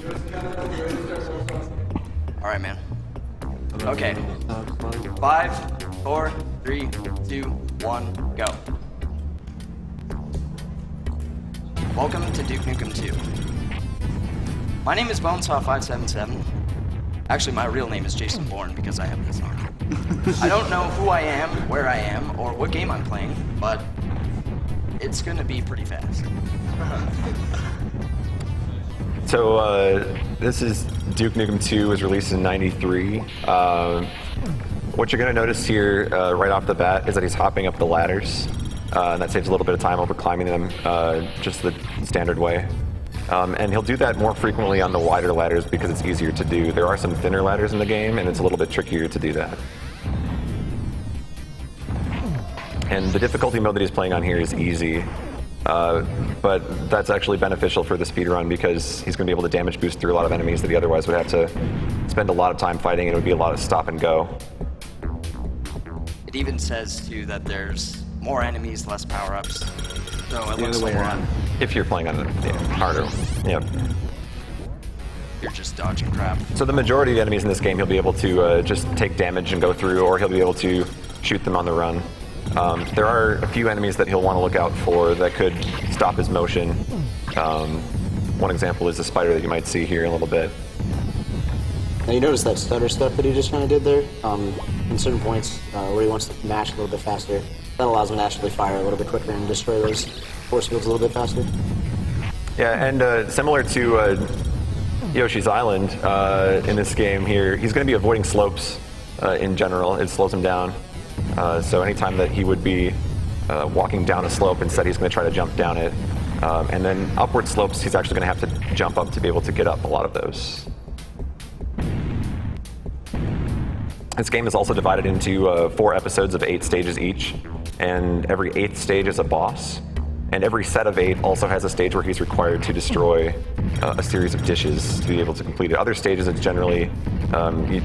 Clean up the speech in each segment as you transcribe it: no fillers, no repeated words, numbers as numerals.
All right, man. Okay. 5, 4, 3, 2, 1, go. Welcome to Duke Nukem 2. My name is Bonesaw577. Actually, my real name is Jason Bourne because I have this on. I don't know who I am, where I am, or what game I'm playing, but it's gonna be pretty fast. So this is Duke Nukem 2, was released in '93. What you're going to notice here right off the bat is that he's hopping up the ladders. And that saves a little bit of time over climbing them just the standard way. And he'll do that more frequently on the wider ladders because it's easier to do. There are some thinner ladders in the game, and it's a little bit trickier to do that. And the difficulty mode that he's playing on here is easy. But that's actually beneficial for the speedrun because he's going to be able to damage boost through a lot of enemies that he otherwise would have to spend a lot of time fighting, and it would be a lot of stop and go. It even says, too, that there's more enemies, less power-ups. So it looks other way a lot. around. If you're playing on the harder. Yep. You're just dodging crap. So the majority of the enemies in this game, he'll be able to just take damage and go through, or he'll be able to shoot them on the run. There are a few enemies that he'll want to look out for that could stop his motion. One example is the spider that you might see here in a little bit. Now you notice that stutter stuff that he just kind of did there? In certain points where he wants to mash a little bit faster. That allows him to actually fire a little bit quicker and destroy those force fields a little bit faster. Yeah, and similar to Yoshi's Island, in this game here, he's going to be avoiding slopes in general. It slows him down. So anytime that he would be walking down a slope, instead he's going to try to jump down it. And then upward slopes, he's actually going to have to jump up to be able to get up a lot of those. This game is also divided into 4 episodes of 8 stages each, and every 8th stage is a boss. And every set of 8 also has a stage where he's required to destroy a series of dishes to be able to complete it. Other stages, it's generally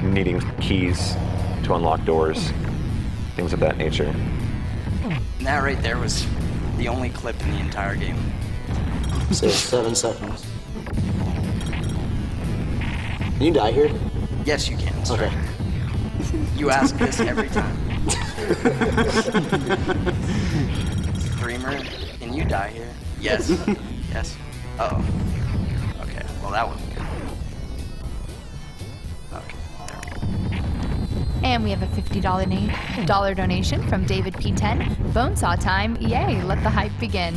needing keys to unlock doors, things of that nature. And that right there was the only clip in the entire game. So 7 seconds. Can you die here? Yes, you can, sir. Okay. You ask this every time. Dreamer, can you die here? Yes. Yes. Uh-oh. Okay, well that wasn't good. Okay, there we go. And we have a $50 donation from David P10. Bonesaw time, yay, let the hype begin.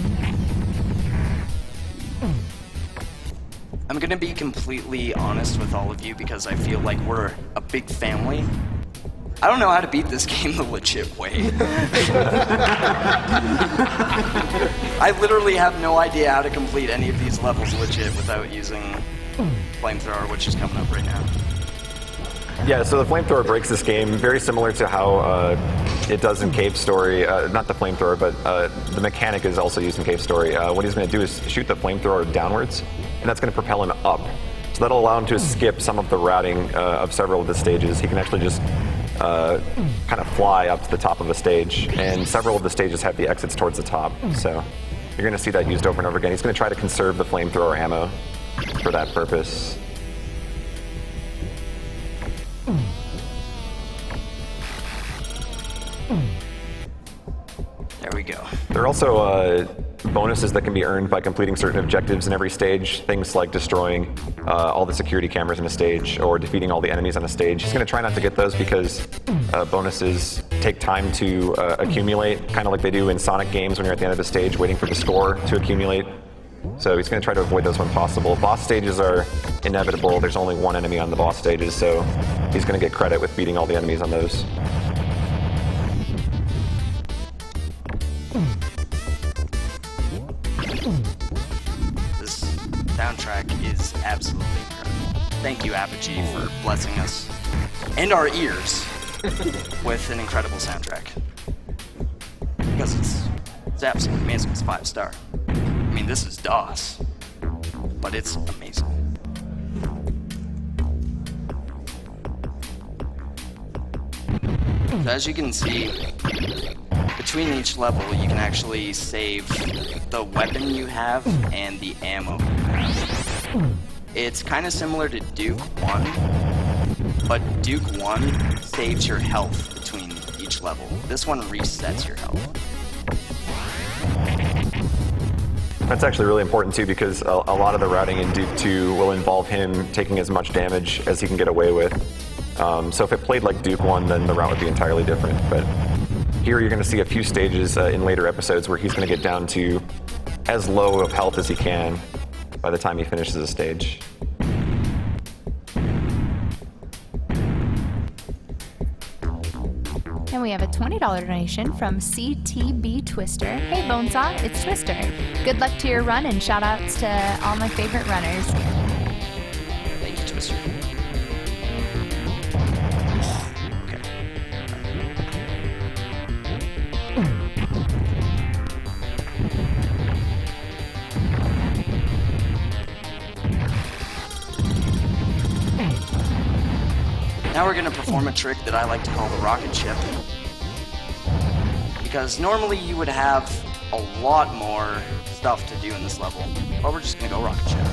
I'm gonna be completely honest with all of you because I feel like we're a big family. I don't know how to beat this game the legit way. I literally have no idea how to complete any of these levels legit without using flamethrower, which is coming up right now. Yeah, so the flamethrower breaks this game, very similar to how it does in Cave Story. Not the flamethrower, but the mechanic is also used in Cave Story. What he's going to do is shoot the flamethrower downwards, and that's going to propel him up. So that'll allow him to skip some of the routing of several of the stages. He can actually just kind of fly up to the top of a stage, and several of the stages have the exits towards the top. So you're going to see that used over and over again. He's going to try to conserve the flamethrower ammo for that purpose. There we go. There are also bonuses that can be earned by completing certain objectives in every stage, things like destroying all the security cameras in a stage or defeating all the enemies on a stage. He's going to try not to get those because bonuses take time to accumulate, kind of like they do in Sonic games when you're at the end of the stage waiting for the score to accumulate. So he's going to try to avoid those when possible. Boss stages are inevitable. There's only one enemy on the boss stages, so he's going to get credit with beating all the enemies on those. This soundtrack is absolutely incredible. Thank you, Apogee, for blessing us and our ears with an incredible soundtrack. Because it's absolutely amazing. It's 5-star. I mean, this is DOS, but it's amazing. So as you can see, between each level, you can actually save the weapon you have and the ammo you have. It's kind of similar to Duke 1, but Duke 1 saves your health between each level. This one resets your health. That's actually really important too, because a lot of the routing in Duke 2 will involve him taking as much damage as he can get away with. So if it played like Duke 1, then the route would be entirely different. But here you're going to see a few stages in later episodes where he's going to get down to as low of health as he can by the time he finishes a stage. And we have a $20 donation from CTB Twister. Hey Bonesaw, it's Twister. Good luck to your run and shout outs to all my favorite runners. Thank you, Twister. Now we're going to perform a trick that I like to call the rocket ship. Because normally you would have a lot more stuff to do in this level, but we're just going to go rocket ship.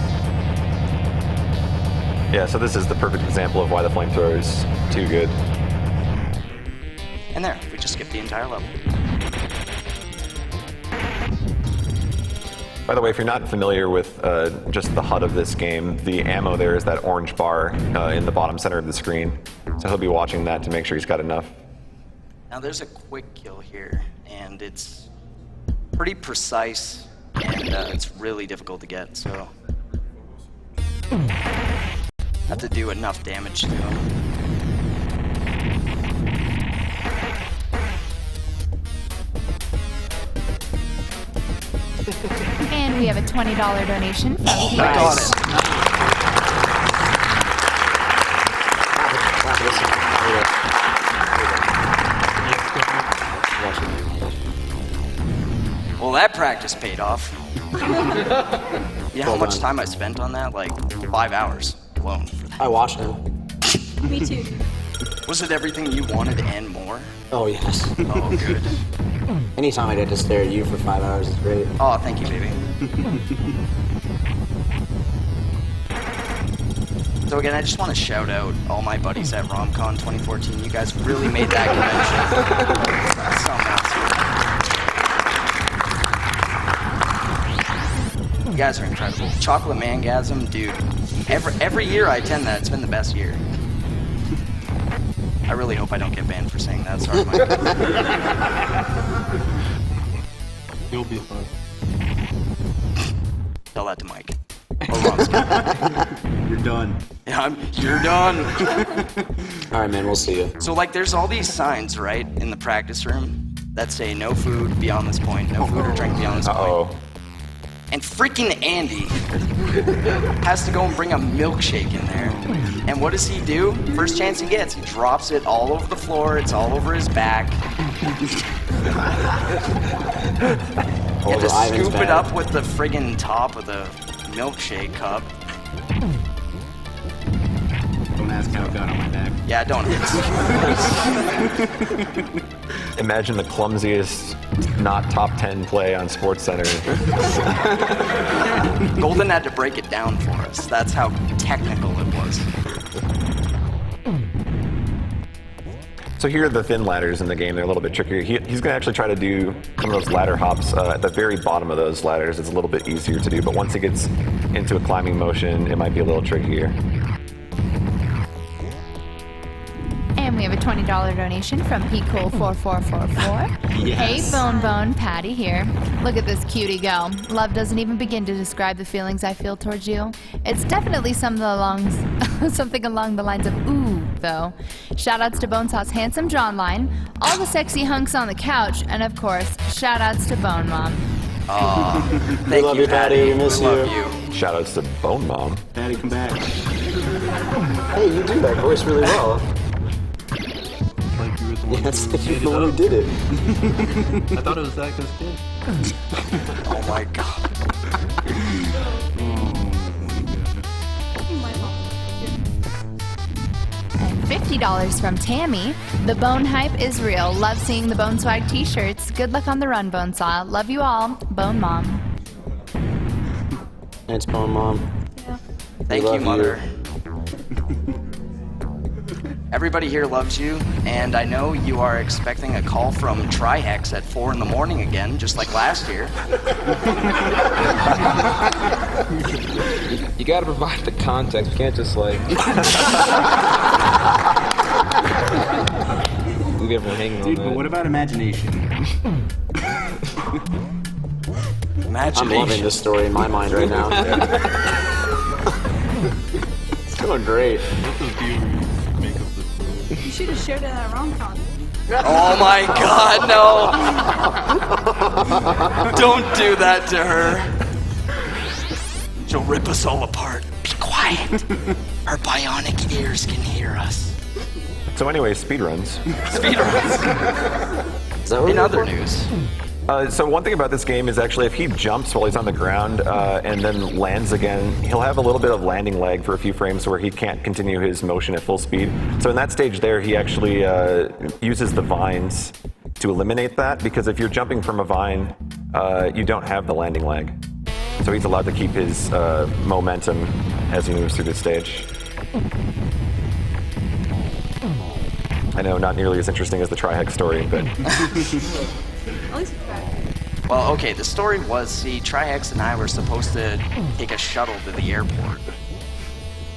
Yeah, so this is the perfect example of why the flamethrower is too good. And there, we just skipped the entire level. By the way, if you're not familiar with just the HUD of this game, the ammo there is that orange bar in the bottom center of the screen. So he'll be watching that to make sure he's got enough. Now there's a quick kill here, and it's pretty precise, and it's really difficult to get, so have to do enough damage to him. And we have a $20 donation from I got it. Well, that practice paid off. You know how much time I spent on that? Like 5 hours alone for that. I watched him. Me too. Was it everything you wanted and more? Oh, yes. Oh, good. Anytime I get to stare at you for 5 hours is great. Oh, thank you, baby. So again, I just want to shout out all my buddies at RomCon 2014. You guys really made that convention something else. You guys are incredible. Chocolate Mangasm, dude. Every year I attend that, it's been the best year. I really hope I don't get banned for saying that. Sorry, Mike. You'll be fine. Tell that to Mike. Or Ron. You're done. Yeah, you're done. All right, man, we'll see you. So, like, there's all these signs, right, in the practice room that say no food beyond this point, no food or drink beyond this point. Uh-oh. And freaking Andy has to go and bring a milkshake in there. And what does he do? First chance he gets, he drops it all over the floor. It's all over his back. You have to scoop it up with the friggin' top of the milkshake cup. Don't ask how it got on my back. Yeah, don't hit. Imagine the clumsiest, not top 10 play on SportsCenter. Golden had to break it down for us. That's how technical it was. So here are the thin ladders in the game. They're a little bit trickier. He's going to actually try to do some of those ladder hops at the very bottom of those ladders. It's a little bit easier to do, but once it gets into a climbing motion, it might be a little trickier. And we have a $20 donation from PCool4444. Yes. Hey, Bone Patty here. Look at this cutie girl. Love doesn't even begin to describe the feelings I feel towards you. It's definitely something along the lines of ooh, though. Shoutouts to Bonesaw's handsome John line, all the sexy hunks on the couch, and of course, shoutouts to Bone Mom. Thank love you, Patty. We miss We love you. you. Shoutouts to Bone Mom. Patty, come back. Hey, you do that voice really well. Like you were the one Yes, who you're made the one who it did it. up. I thought it was that good. Oh my god. And $50 from Tammy. The Bone hype is real. Love seeing the Bone Swag t-shirts. Good luck on the run, Bonesaw. Love you all. Bone Mom. It's Bone Mom. Yeah. Thank We you, love Mother. Everybody here loves you, and I know you are expecting a call from Trihex at 4 in the morning again, just like last year. You gotta provide the context. You can't just like leave everyone hanging Dude, on but that. what about imagination? I'm loving this story in my mind right now. It's going great. You should have shared it at rom-com. Oh my god, no! Don't do that to her. She'll rip us all apart. Be quiet. Her bionic ears can hear us. So anyway, speedruns. Speedruns. Is that what In we're other for? news, So one thing about this game is actually if he jumps while he's on the ground and then lands again, he'll have a little bit of landing lag for a few frames where he can't continue his motion at full speed. So in that stage there, he actually uses the vines to eliminate that, because if you're jumping from a vine, you don't have the landing lag. So he's allowed to keep his momentum as he moves through the stage. I know, not nearly as interesting as the Trihex story, but At least it's back. well, okay, the story was, see, Trihex and I were supposed to take a shuttle to the airport.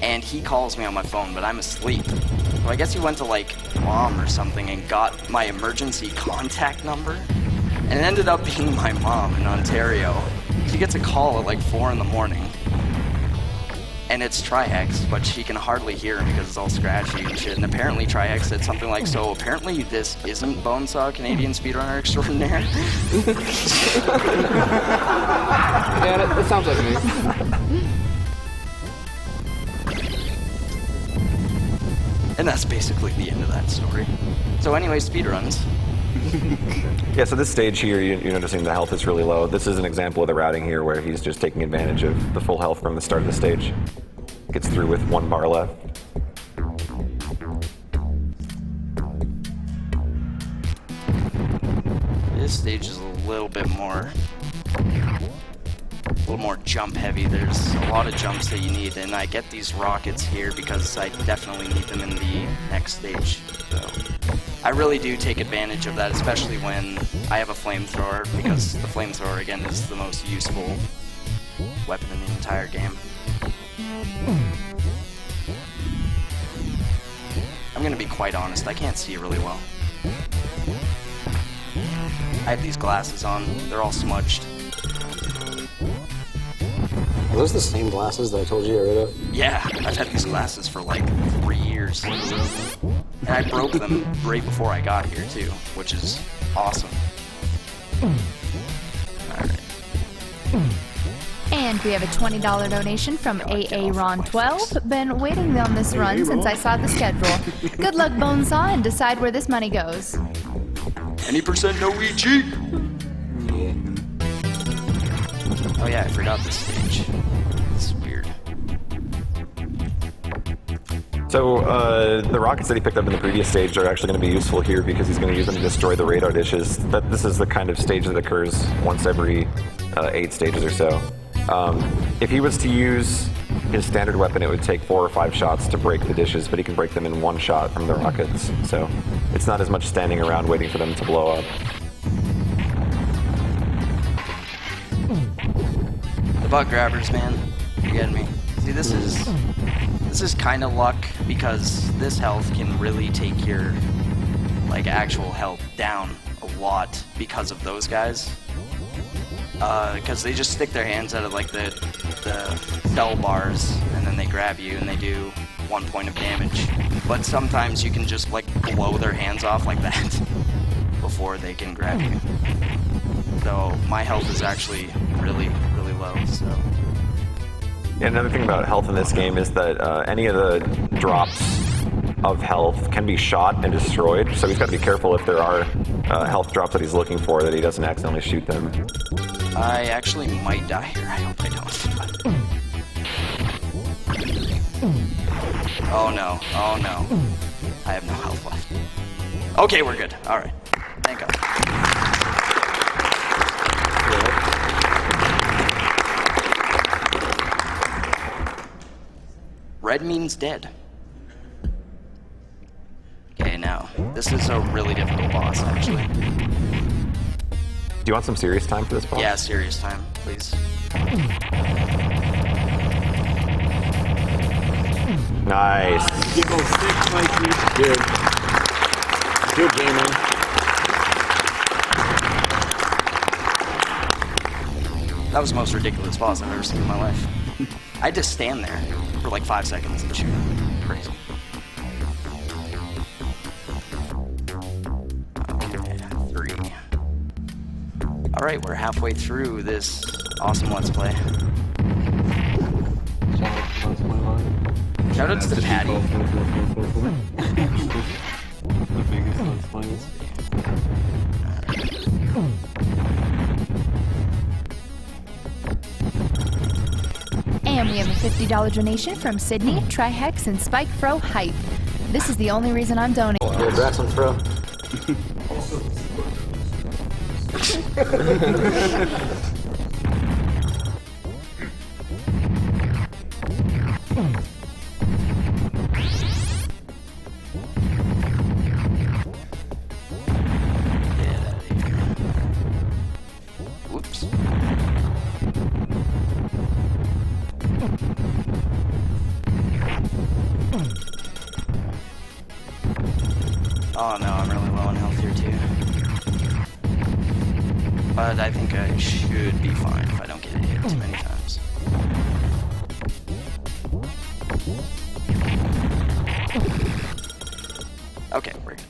And he calls me on my phone, but I'm asleep. So I guess he went to, like, mom or something and got my emergency contact number. And it ended up being my mom in Ontario. She gets a call at, like, 4 in the morning. And it's Trihex, but she can hardly hear him because it's all scratchy and shit. And apparently Trihex said something like, so apparently this isn't Bonesaw Canadian Speedrunner Extraordinaire? Yeah, that sounds like me. And that's basically the end of that story. So anyway, speedruns. yeah, so this stage here, you're noticing the health is really low. This is an example of the routing here where he's just taking advantage of the full health from the start of the stage. Gets through with 1 bar left. This stage is a little bit more jump heavy. There's a lot of jumps that you need, and I get these rockets here because I definitely need them in the next stage. So I really do take advantage of that, especially when I have a flamethrower, because the flamethrower again is the most useful weapon in the entire game. I'm gonna be quite honest, I can't see really well. I have these glasses on, they're all smudged. Are those the same glasses that I told you to get rid of? Yeah, I've had these glasses for like 3 years. And I broke them right before I got here too, which is awesome. Alright. And we have a $20 donation from AARon12. Been waiting on this run since I saw the schedule. Good luck, Bonesaw, and decide where this money goes. Any percent no EG? Yeah. Oh yeah, I forgot this stage. It's weird. So the rockets that he picked up in the previous stage are actually going to be useful here because he's going to use them to destroy the radar dishes. This is the kind of stage that occurs once every 8 stages or so. If he was to use his standard weapon, it would take 4 or 5 shots to break the dishes, but he can break them in 1 shot from the rockets. So it's not as much standing around waiting for them to blow up. The butt grabbers, man. You getting me? See, this is kind of luck because this health can really take your like actual health down a lot because of those guys. Because they just stick their hands out of like the cell bars and then they grab you and they do 1 point of damage. But sometimes you can just like blow their hands off like that before they can grab you. So my health is actually really, really low. So. Yeah, another thing about health in this game is that any of the drops of health can be shot and destroyed, so he's got to be careful if there are health drops that he's looking for that he doesn't accidentally shoot them. I actually might die here. I hope I don't. Oh no. Oh no. I have no health left. Okay, we're good. Alright. Thank God. red means dead. Okay, now, this is a really difficult boss, actually. Do you want some serious time for this boss? Yeah, serious time, please. Nice. Keep on stick, Mikey. Good. Good gaming. That was the most ridiculous boss I've ever seen in my life. I had to stand there for like 5 seconds and shoot him. Crazy. Okay, 3. Alright, we're halfway through this awesome Let's Play. Shout out to the Patty. The biggest Let's Plays. And we have a $50 donation from Sydney, Trihex, and Spike Fro Hype. This is the only reason I'm donating. Yeah, Drax and throw. Whoops. Oh no, I'm really low on health here too. But I think I should be fine if I don't get hit too many times. Okay, we're good.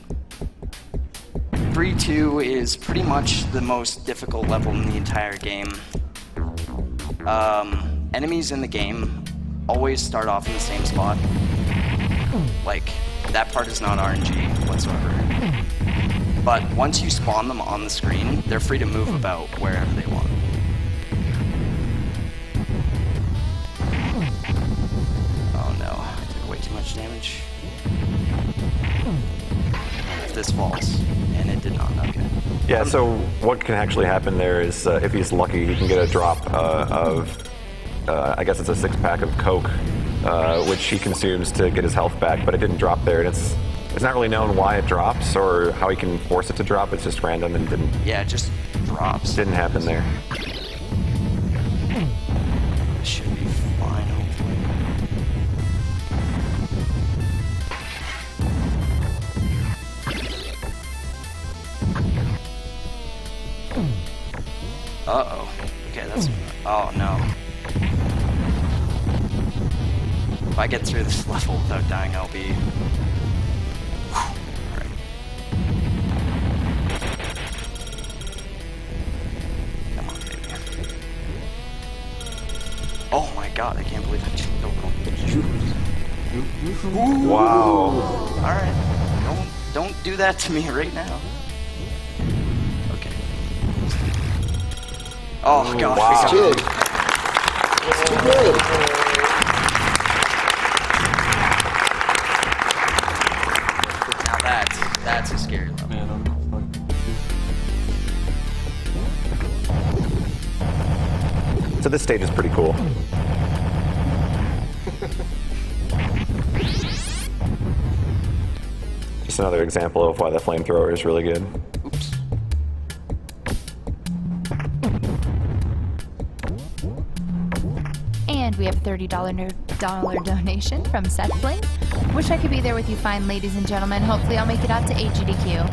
3-2 is pretty much the most difficult level in the entire game. Enemies in the game always start off in the same spot. Like, that part is not RNG whatsoever. But once you spawn them on the screen, they're free to move about wherever they want. Oh no, I took way too much damage. If this falls, and it did not, okay. Yeah, so what can actually happen there is if he's lucky, he can get a drop of, I guess it's a 6-pack of Coke, which he consumes to get his health back, but it didn't drop there, and it's not really known why it drops or how he can force it to drop. It's just random and Yeah, it just drops. didn't happen there. This should be fine, hopefully. Uh-oh. Okay, that's... Oh, no. If I get through this level without dying, I'll be... Alright. Come on, baby. Oh my god, I can't believe I just... Wow. Alright. Don't do that to me right now. Okay. Oh god. Wow. Good. It's too good. Now that's a scary level. Man, I'm fucking... So this stage is pretty cool. Just another example of why the flamethrower is really good. Oops. And we have a $30 donation from Seth Bling. Wish I could be there with you fine ladies and gentlemen. Hopefully I'll make it out to SGDQ.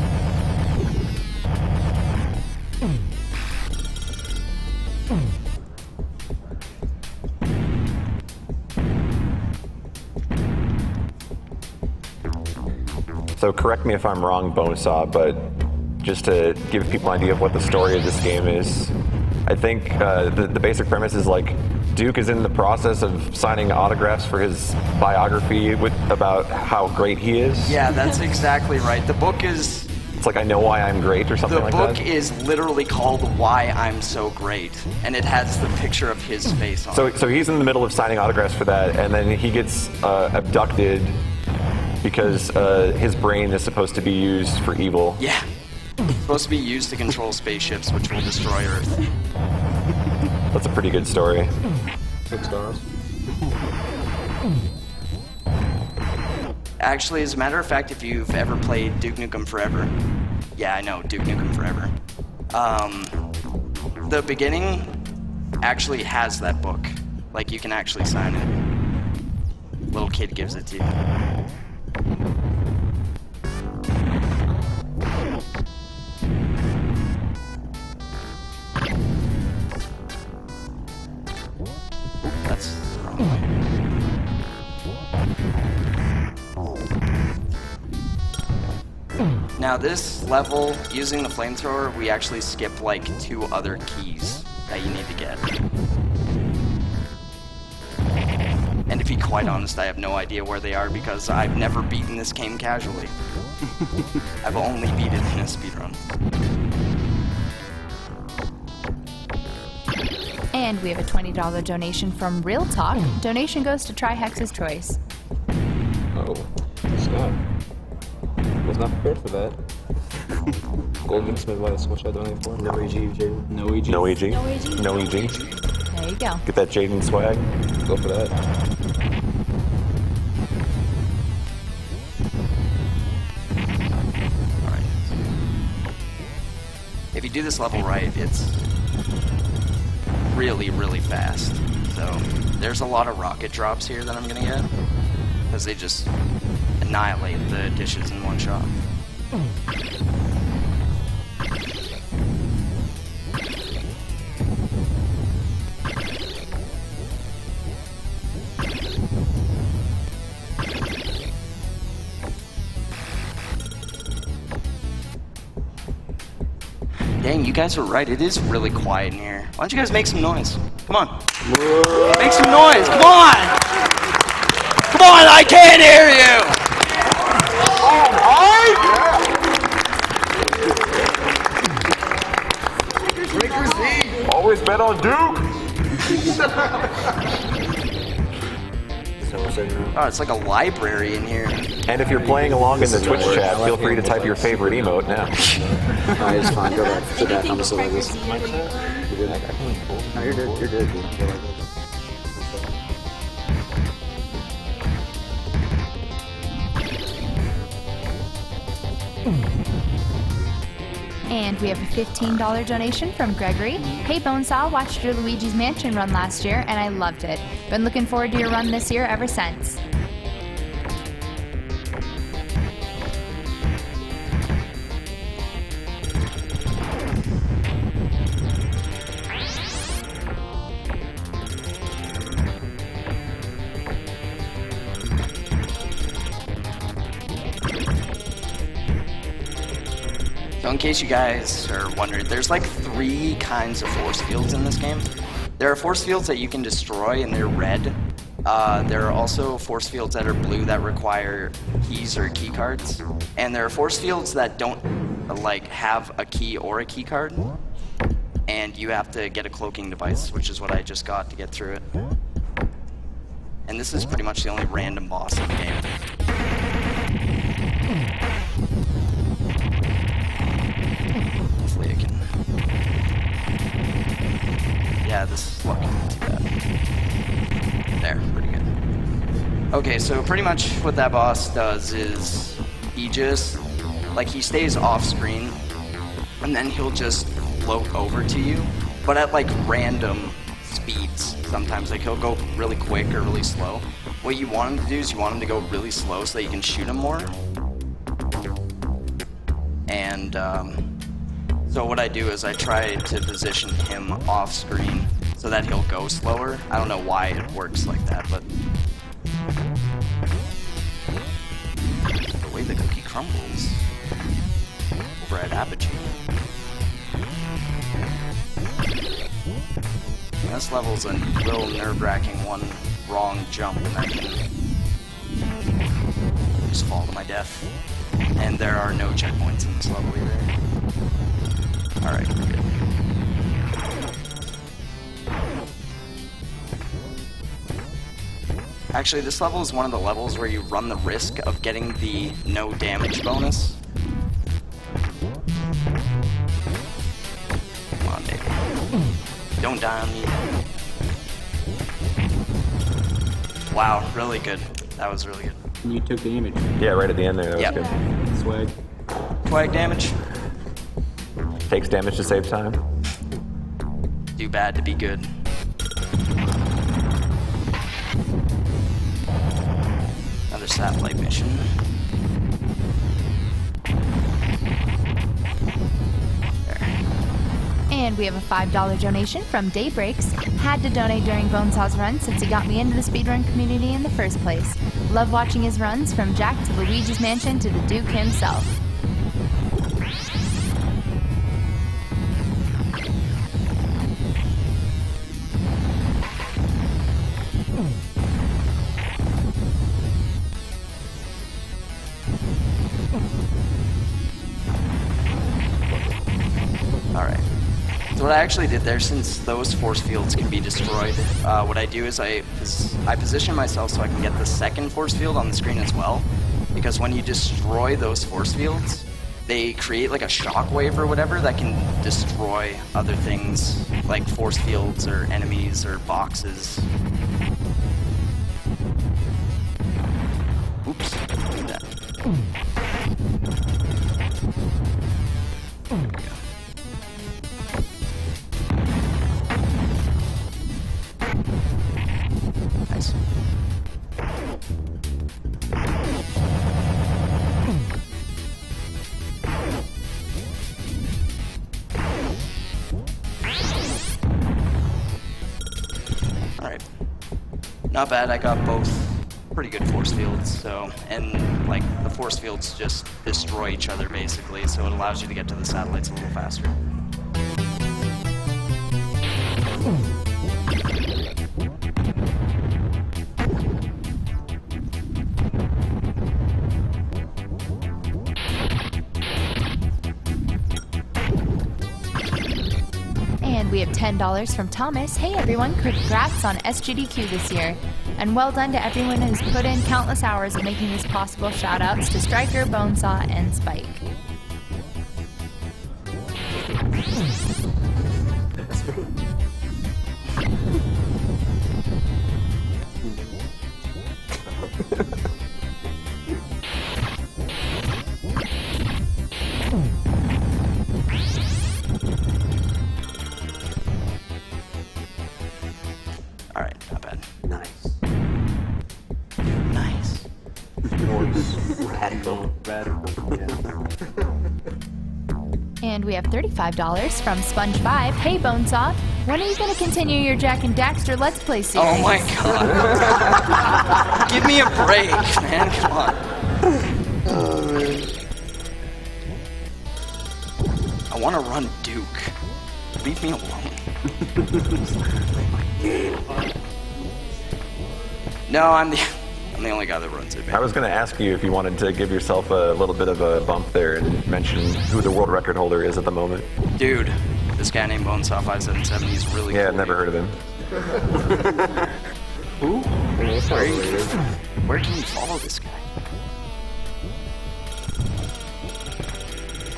So correct me if I'm wrong, Bonesaw, but just to give people an idea of what the story of this game is, I think the basic premise is like Duke is in the process of signing autographs for his biography about how great he is. Yeah, that's exactly right. The book is... It's like I Know Why I'm Great or something The like book that. is literally called Why I'm So Great, and it has the picture of his face on it. So he's in the middle of signing autographs for that, and then he gets abducted because his brain is supposed to be used for evil. Yeah. It's supposed to be used to control spaceships, which will destroy Earth. That's a pretty good story. 6 stars. Actually, as a matter of fact, if you've ever played Duke Nukem Forever, yeah, I know, Duke Nukem Forever. The beginning actually has that book. Like, you can actually sign it. Little kid gives it to you. That's the wrong way. Now this level, using the flamethrower, we actually skip like 2 other keys that you need to get. And to be quite honest, I have no idea where they are because I've never beaten this game casually. I've only beat it in a speedrun. And we have a $20 donation from Real Talk. Donation goes to Trihex's Choice. Oh, snap. Was not prepared for that. Golden Smith, what should I donate for? No EG, Jaden. No EG. No EG. No EG. No EG. There you go. Get that Jaden swag. Go for that. Alright. If you do this level right, it's really, really fast. So, there's a lot of rocket drops here that I'm gonna get. Because they just annihilate the dishes in one shot. Dang, you guys were right. It is really quiet in here. Why don't you guys make some noise? Come on. Make some noise. Come on. Come on, I can't hear you. Always bet on Duke. Oh, it's like a library in here. And if you're playing along in the Twitch chat, feel free to type your favorite emote now. Alright, it's fine. Go back. Sit back. I'm gonna sit like this. You're good. No, you're good. You're good. Go like this. And we have a $15 donation from Gregory. Hey Bonesaw, watched your Luigi's Mansion run last year and I loved it. Been looking forward to your run this year ever since. So in case you guys are wondering, there's like 3 kinds of force fields in this game. There are force fields that you can destroy and they're red. There are also force fields that are blue that require keys or key cards. And there are force fields that don't like have a key or a key card. And you have to get a cloaking device, which is what I just got to get through it. And this is pretty much the only random boss in the game. Hopefully I can... Yeah, this is looking not too bad. There, pretty good. Okay, so pretty much what that boss does is he just, like, he stays off screen and then he'll just float over to you, but at like random speeds sometimes. Like he'll go really quick or really slow. What you want him to do is you want him to go really slow so that you can shoot him more. And so what I do is I try to position him off screen so that he'll go slower. I don't know why it works like that, but the way the cookie crumbles over at Apogee. This level's a little nerve-wracking. One wrong jump and I can just fall to my death. And there are no checkpoints in this level either. Alright, we're good. Actually, this level is one of the levels where you run the risk of getting the no damage bonus. Come on, baby. Don't die on me. Wow, really good. That was really good. And you took damage. Yeah, right at the end there. That was Yep. good. Swag. Swag damage. Takes damage to save time. Do bad to be good. Another satellite mission. And we have a $5 donation from Daybreaks. Had to donate during Bonesaw's run since he got me into the speedrun community in the first place. Love watching his runs from Jack to Luigi's Mansion to the Duke himself. Alright. So what I actually did there, since those force fields can be destroyed, what I do is I position myself so I can get the second force field on the screen as well. Because when you destroy those force fields, they create like a shockwave or whatever that can destroy other things like force fields or enemies or boxes. Oops. Look at that. There we go. Nice. Alright. Not bad, I got both pretty good force fields, so, and like the force fields just destroy each other basically, so it allows you to get to the satellites a little faster. And we have $10 from Thomas. Hey everyone, congrats on SGDQ this year. And well done to everyone who's put in countless hours of making this possible. Shoutouts to Striker, Bonesaw, and Spike. Alright, not bad. Nice. Nice. Radical. And we have $35 from Sponge5. Hey Bonesaw, when are you going to continue your Jack and Daxter Let's Play series? Oh my god. Give me a break, man. Come on. I want to run Duke. Leave me alone. No, I'm the only guy that runs it, man. I was going to ask you if you wanted to give yourself a little bit of a bump there and mention who the world record holder is at the moment. Dude, this guy named Bonesaw 577, he's really Yeah, cool. I've never heard of him. Who? Where can you follow this guy?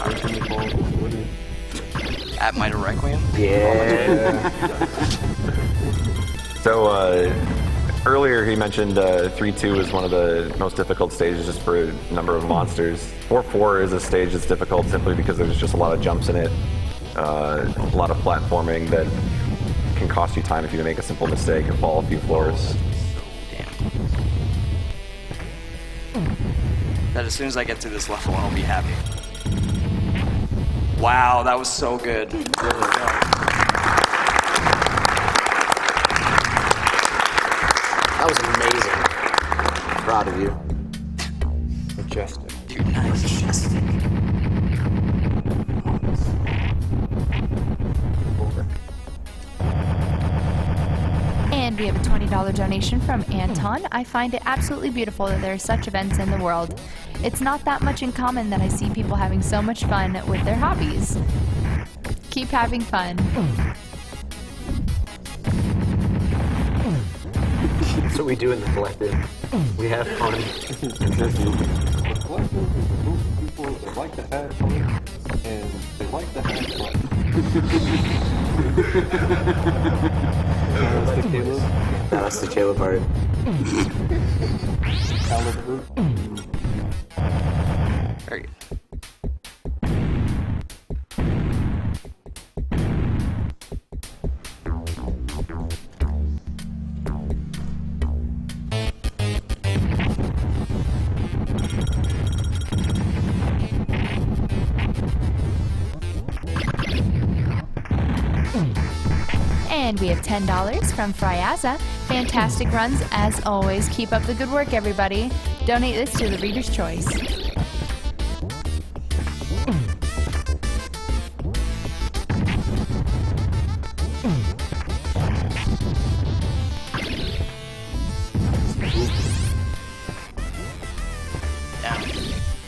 Where can you follow Twitter? At Mitre Requiem? Yeah. So, earlier he mentioned 3-2 is one of the most difficult stages just for a number of monsters. 4-4 is a stage that's difficult simply because there's just a lot of jumps in it, a lot of platforming that can cost you time if you make a simple mistake and fall a few floors. Damn. That as soon as I get to this level, I'll be happy. Wow, that was so good. That was amazing. Proud of you. Majestic. Dude, nice. And we have a $20 donation from Anton. I find it absolutely beautiful that there are such events in the world. It's not that much in common that I see people having so much fun with their hobbies. Keep having fun. That's what we do in the collective. We have fun. The collective people like to have fun, and they like to have fun. That's the Caleb. That's the Caleb part. caliber. Very good. And we have $10 from Fryaza. Fantastic runs as always. Keep up the good work, everybody. Donate this to the Reader's Choice. Down.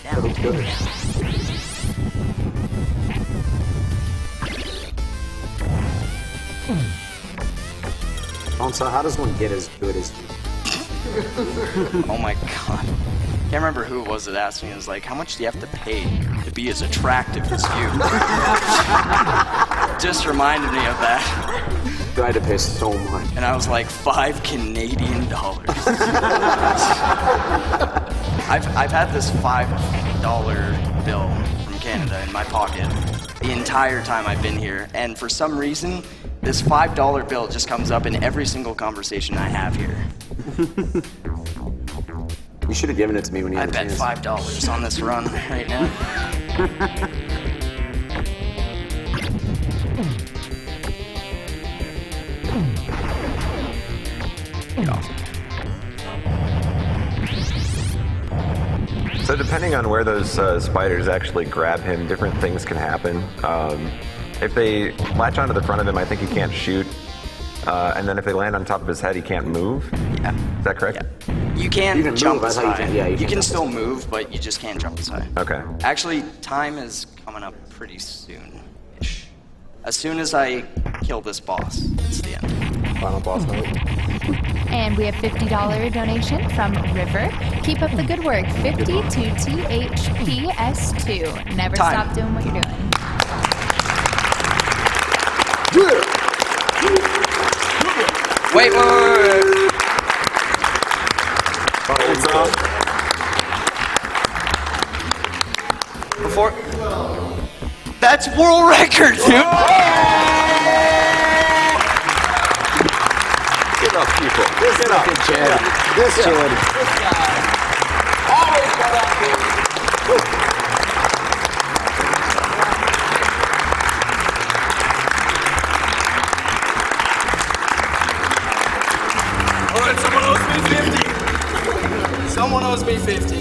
Down. So how does one get as good as you? Oh my god. Can't remember who it was that asked me. It was like, how much do you have to pay to be as attractive as you? Just reminded me of that. I had to pay so much. And I was like, $5 Canadian. I've had this $5 bill from Canada in my pocket the entire time I've been here, and for some reason, this $5 bill just comes up in every single conversation I have here. You should have given it to me when you I had a bet chance. $5 on this run right now. So depending on where those spiders actually grab him, different things can happen. If they latch onto the front of him, I think he can't shoot. And then if they land on top of his head, he can't move. Yeah. Is that correct? Yeah. You can You can jump move, I as thought you high. can- yeah, you you can can jump still as high. move, but you just can't jump as high. Okay. Actually, time is coming up pretty soon-ish. As soon as I kill this boss, it's the end. Final boss mode. And we have $50 donation from River. Keep up the good work. 50 to THPS2. Never Time. stop doing what you're doing. Wait. Before... That's world record, dude! Get up, people. This fucking Chad. This Chad. Alright, someone owes me 50. Someone owes me 50.